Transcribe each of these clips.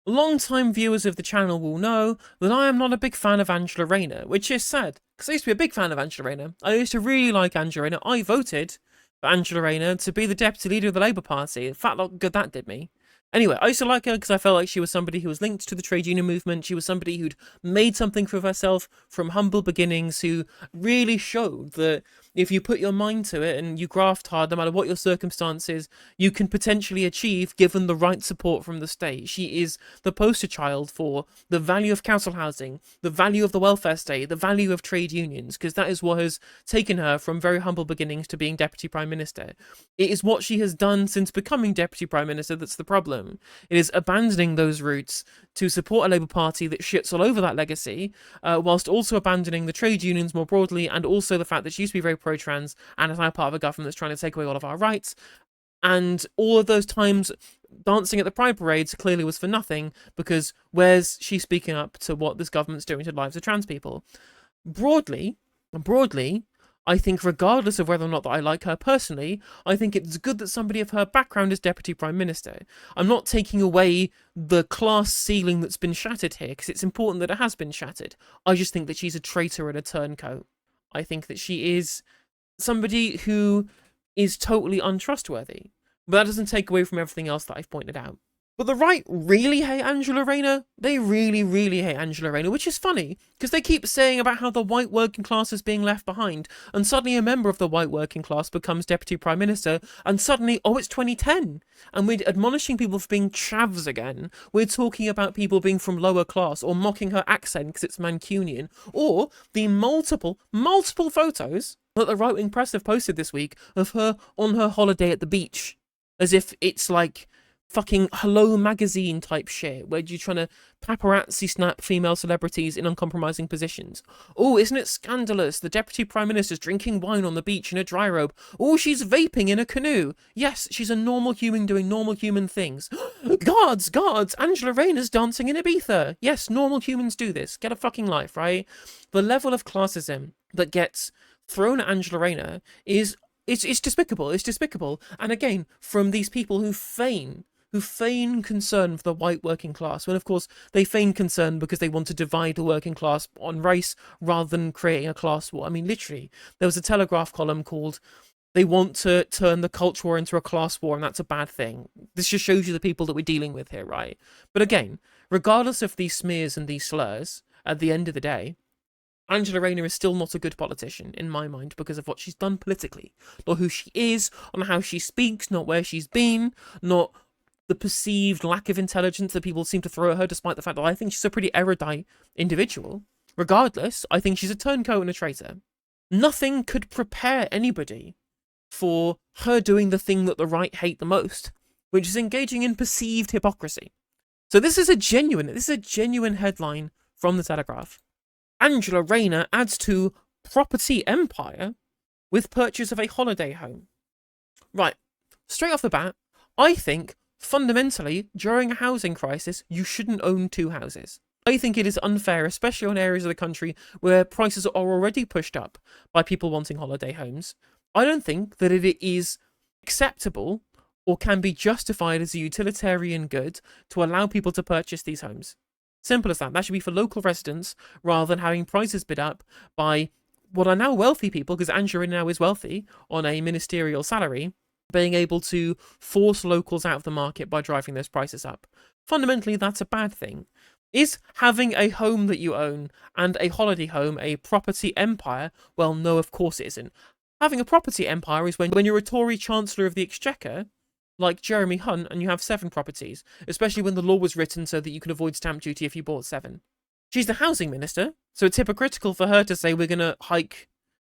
Long-time viewers of the channel will know that I am not a big fan of Angela Rayner, which is sad, because I used to be a big fan of Angela Rayner. I used to really like Angela Rayner. I voted for Angela Rayner to be the deputy leader of the Labour Party. In fact, look good that did me. Anyway, I used to like her because I felt like she was somebody who was linked to the trade union movement. She was somebody who'd made something for herself from humble beginnings, who really showed that if you put your mind to it and you graft hard, no matter what your circumstances, you can potentially achieve given the right support from the state. She is the poster child for the value of council housing, the value of the welfare state, the value of trade unions, because that is what has taken her from very humble beginnings to being Deputy Prime Minister. It is what she has done since becoming Deputy Prime Minister that's the problem. It is abandoning those roots to support a Labour Party that shits all over that legacy, whilst also abandoning the trade unions more broadly, and also the fact that she used to be very pro-trans and is now part of a government that's trying to take away all of our rights. And all of those times dancing at the Pride parades clearly was for nothing, because where's she speaking up to what this government's doing to the lives of trans people? Broadly, I think regardless of whether or not that I like her personally, I think it's good that somebody of her background is Deputy Prime Minister. I'm not taking away the class ceiling that's been shattered here, because it's important that it has been shattered. I just think that she's a traitor and a turncoat. I think that she is somebody who is totally untrustworthy. But that doesn't take away from everything else that I've pointed out. But the right really hate Angela Rayner. They really, really hate Angela Rayner, which is funny, because they keep saying about how the white working class is being left behind, and suddenly a member of the white working class becomes Deputy Prime Minister, and suddenly, oh, it's 2010, and we're admonishing people for being chavs again. We're talking about people being from lower class, or mocking her accent because it's Mancunian, or the multiple photos that the right-wing press have posted this week of her on her holiday at the beach, as if it's like fucking Hello Magazine type shit, where you're trying to paparazzi snap female celebrities in uncompromising positions. Oh, isn't it scandalous? The Deputy Prime Minister's drinking wine on the beach in a dry robe. Oh, she's vaping in a canoe. Yes, she's a normal human doing normal human things. Guards, Angela Rayner's dancing in Ibiza. Yes, normal humans do this. Get a fucking life, right? The level of classism that gets thrown at Angela Rayner is it's despicable. It's despicable. And again, from these people who feign concern for the white working class, when of course they feign concern because they want to divide the working class on race rather than creating a class war. I mean, literally, there was a Telegraph column called "They want to turn the culture war into a class war, and that's a bad thing." This just shows you the people that we're dealing with here, right? But again, regardless of these smears and these slurs, at the end of the day, Angela Rayner is still not a good politician, in my mind, because of what she's done politically. Not who she is, not how she speaks, not where she's been, not the perceived lack of intelligence that people seem to throw at her, despite the fact that I think she's a pretty erudite individual. Regardless, I think she's a turncoat and a traitor. Nothing could prepare anybody for her doing the thing that the right hate the most, which is engaging in perceived hypocrisy. So this is a genuine headline from the Telegraph. Angela Rayner adds to property empire with purchase of a holiday home. Right, straight off the bat, I think fundamentally, during a housing crisis, you shouldn't own two houses. I think it is unfair, especially on areas of the country where prices are already pushed up by people wanting holiday homes. I don't think that it is acceptable or can be justified as a utilitarian good to allow people to purchase these homes. Simple as that. That should be for local residents rather than having prices bid up by what are now wealthy people, because Angela now is wealthy on a ministerial salary, being able to force locals out of the market by driving those prices up. Fundamentally, that's a bad thing. Is having a home that you own and a holiday home a property empire? Well, no, of course it isn't. Having a property empire is when you're a Tory Chancellor of the Exchequer, like Jeremy Hunt, and you have 7 properties, especially when the law was written so that you can avoid stamp duty if you bought 7. She's the housing minister, so it's hypocritical for her to say we're going to hike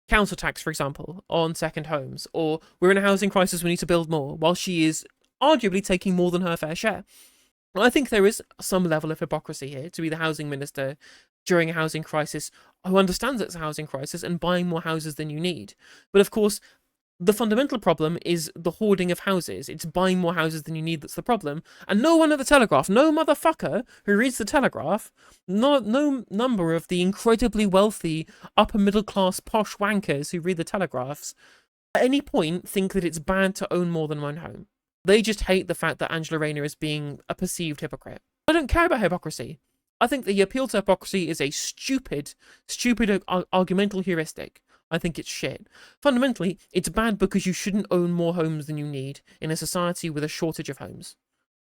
council tax, for example, on second homes, or we're in a housing crisis, we need to build more, while she is arguably taking more than her fair share. I think there is some level of hypocrisy here to be the housing minister during a housing crisis who understands it's a housing crisis and buying more houses than you need. But of course, the fundamental problem is the hoarding of houses. It's buying more houses than you need that's the problem. And no one at the Telegraph, no motherfucker who reads the Telegraph, no number of the incredibly wealthy, upper middle class posh wankers who read the Telegraphs, at any point think that it's bad to own more than one home. They just hate the fact that Angela Rayner is being a perceived hypocrite. I don't care about hypocrisy. I think the appeal to hypocrisy is a stupid argumental heuristic. I think it's shit. Fundamentally, it's bad because you shouldn't own more homes than you need in a society with a shortage of homes.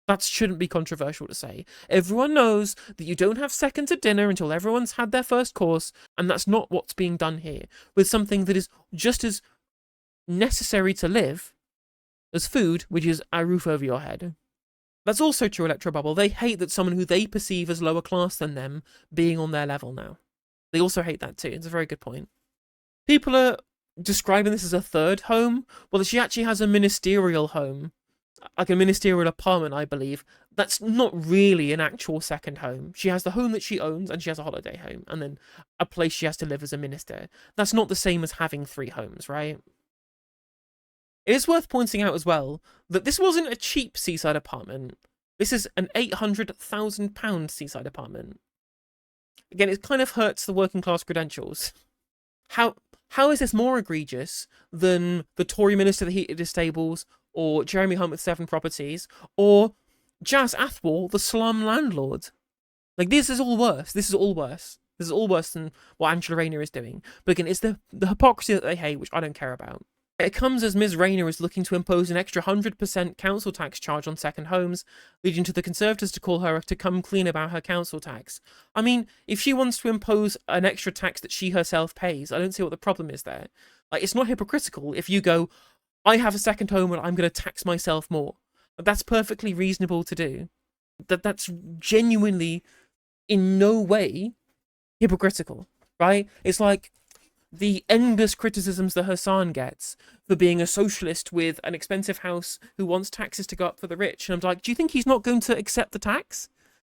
That shouldn't be controversial to say. Everyone knows that you don't have seconds at dinner until everyone's had their first course, and that's not what's being done here. With something that is just as necessary to live as food, which is a roof over your head. That's also true, Electrobubble. They hate that someone who they perceive as lower class than them being on their level now. They also hate that too. It's a very good point. People are describing this as a third home. Well, she actually has a ministerial home. Like a ministerial apartment, I believe. That's not really an actual second home. She has the home that she owns, and she has a holiday home, and then a place she has to live as a minister. That's not the same as having 3 homes, right? It is worth pointing out as well that this wasn't a cheap seaside apartment. This is an £800,000 seaside apartment. Again, it kind of hurts the working class credentials. How is this more egregious than the Tory minister that heated his stables, or Jeremy Hunt with 7 properties, or Jazz Athwal, the slum landlord? Like, this is all worse. This is all worse. This is all worse than what Angela Rayner is doing. But again, it's the hypocrisy that they hate, which I don't care about. It comes as Ms. Rayner is looking to impose an extra 100% council tax charge on second homes, leading to the Conservatives to call her to come clean about her council tax. I mean, if she wants to impose an extra tax that she herself pays, I don't see what the problem is there. Like, it's not hypocritical if you go, I have a second home and I'm going to tax myself more. That's perfectly reasonable to do. That's genuinely in no way hypocritical, right? It's like the endless criticisms that Hassan gets for being a socialist with an expensive house who wants taxes to go up for the rich. And I'm like, do you think he's not going to accept the tax?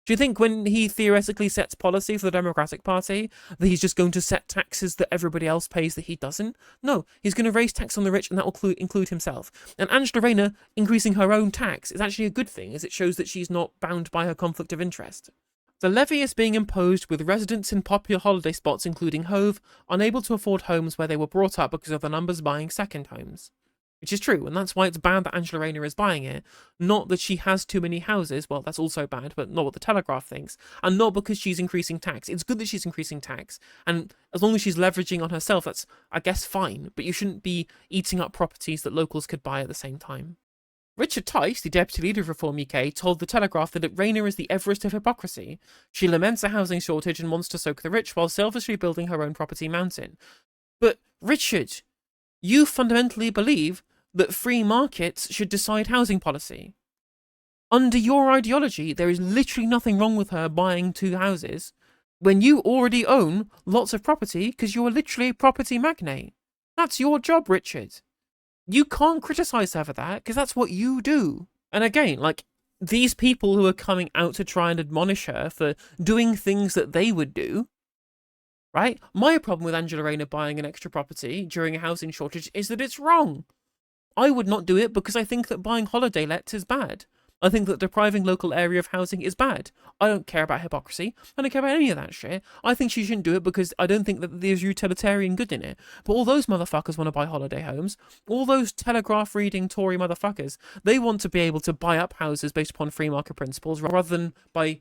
Do you think when he theoretically sets policy for the Democratic Party that he's just going to set taxes that everybody else pays that he doesn't? No, he's going to raise tax on the rich, and that will include himself. And Angela Rayner increasing her own tax is actually a good thing, as it shows that she's not bound by her conflict of interest. The levy is being imposed with residents in popular holiday spots including Hove unable to afford homes where they were brought up because of the numbers buying second homes. Which is true, and that's why it's bad that Angela Rayner is buying it. Not that she has too many houses, well, that's also bad, but not what the Telegraph thinks. And not because she's increasing tax. It's good that she's increasing tax, and as long as she's leveraging on herself, that's, I guess, fine. But you shouldn't be eating up properties that locals could buy at the same time. Richard Tice, the deputy leader of Reform UK, told the Telegraph that Rayner is the Everest of hypocrisy. She laments a housing shortage and wants to soak the rich while selfishly building her own property mountain. But, Richard, you fundamentally believe that free markets should decide housing policy. Under your ideology, there is literally nothing wrong with her buying 2 houses when you already own lots of property because you're literally a property magnate. That's your job, Richard. You can't criticize her for that because that's what you do. And again, like, these people who are coming out to try and admonish her for doing things that they would do, right? My problem with Angela Rayner buying an extra property during a housing shortage is that it's wrong. I would not do it because I think that buying holiday lets is bad. I think that depriving local area of housing is bad. I don't care about hypocrisy. I don't care about any of that shit. I think she shouldn't do it because I don't think that there's utilitarian good in it. But all those motherfuckers want to buy holiday homes. All those Telegraph reading Tory motherfuckers, they want to be able to buy up houses based upon free market principles rather than by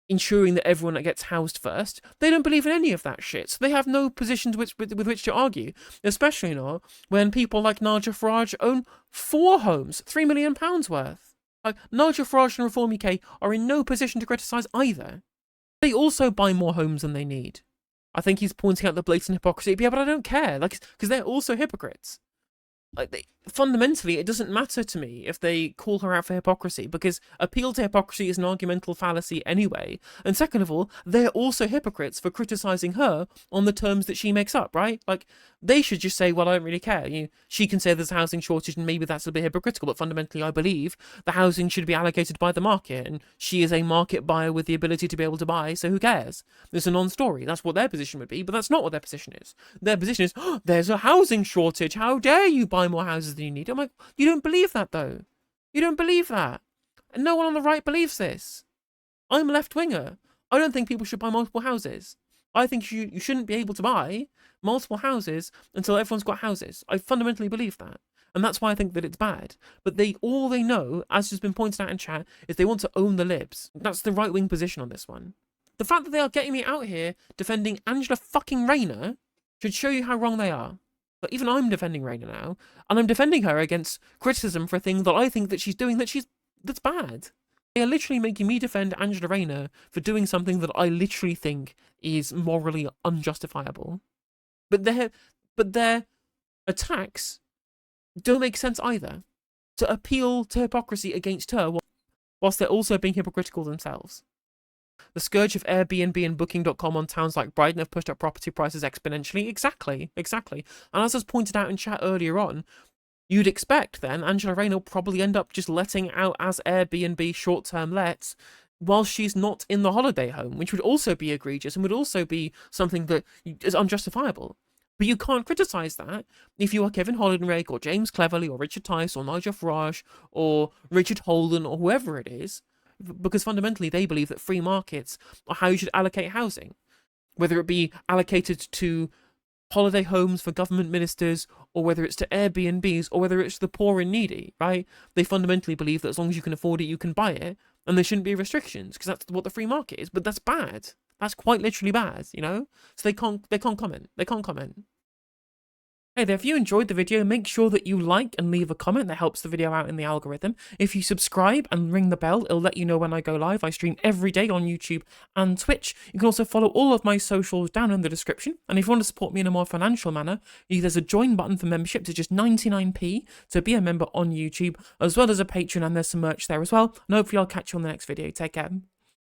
ensuring that everyone that gets housed first. They don't believe in any of that shit, so they have no positions with which to argue, especially not when people like Nigel Farage own 4 homes, £3 million worth. Like, Nigel Farage and Reform UK are in no position to criticise either. They also buy more homes than they need. I think he's pointing out the blatant hypocrisy, yeah, but I don't care, like, because they're also hypocrites. Like, fundamentally, it doesn't matter to me if they call her out for hypocrisy, because appeal to hypocrisy is an argumental fallacy anyway. And second of all, they're also hypocrites for criticising her on the terms that she makes up, right? Like, they should just say, well, I don't really care. She can say there's a housing shortage and maybe that's a bit hypocritical, but fundamentally I believe the housing should be allocated by the market, and she is a market buyer with the ability to be able to buy, so who cares? It's a non-story. That's what their position would be, but that's not what their position is. Their position is, oh, there's a housing shortage, how dare you buy more houses than you need? I'm like, you don't believe that though. You don't believe that. And no one on the right believes this. I'm a left-winger. I don't think people should buy multiple houses. I think you shouldn't be able to buy multiple houses until everyone's got houses. I fundamentally believe that. And that's why I think that it's bad. But all they know, as has been pointed out in chat, is they want to own the libs. That's the right-wing position on this one. The fact that they are getting me out here defending Angela fucking Rayner should show you how wrong they are. But even I'm defending Rayner now, and I'm defending her against criticism for a thing that I think that she's doing that's bad. They are literally making me defend Angela Rayner for doing something that I literally think is morally unjustifiable. But their attacks don't make sense either. To appeal to hypocrisy against her whilst they're also being hypocritical themselves. The scourge of Airbnb and Booking.com on towns like Brighton have pushed up property prices exponentially. Exactly. And as was pointed out in chat earlier on, you'd expect then Angela Rayner will probably end up just letting out as Airbnb short-term lets while she's not in the holiday home, which would also be egregious and would also be something that is unjustifiable. But you can't criticise that if you are Kevin Hollinrake or James Cleverly or Richard Tice or Nigel Farage or Richard Holden or whoever it is, because fundamentally they believe that free markets are how you should allocate housing, whether it be allocated to holiday homes for government ministers or whether it's to Airbnbs or whether it's to the poor and needy, right? They fundamentally believe that as long as you can afford it, you can buy it, and there shouldn't be restrictions because that's what the free market is. But that's bad. That's quite literally bad, you know? So they can't comment. They can't comment. Hey there, if you enjoyed the video, make sure that you like and leave a comment. That helps the video out in the algorithm. If you subscribe and ring the bell, it'll let you know when I go live. I stream every day on YouTube and Twitch. You can also follow all of my socials down in the description. And if you want to support me in a more financial manner, there's a join button for membership to just 99p to be a member on YouTube, as well as a Patreon, and there's some merch there as well. And hopefully I'll catch you on the next video. Take care.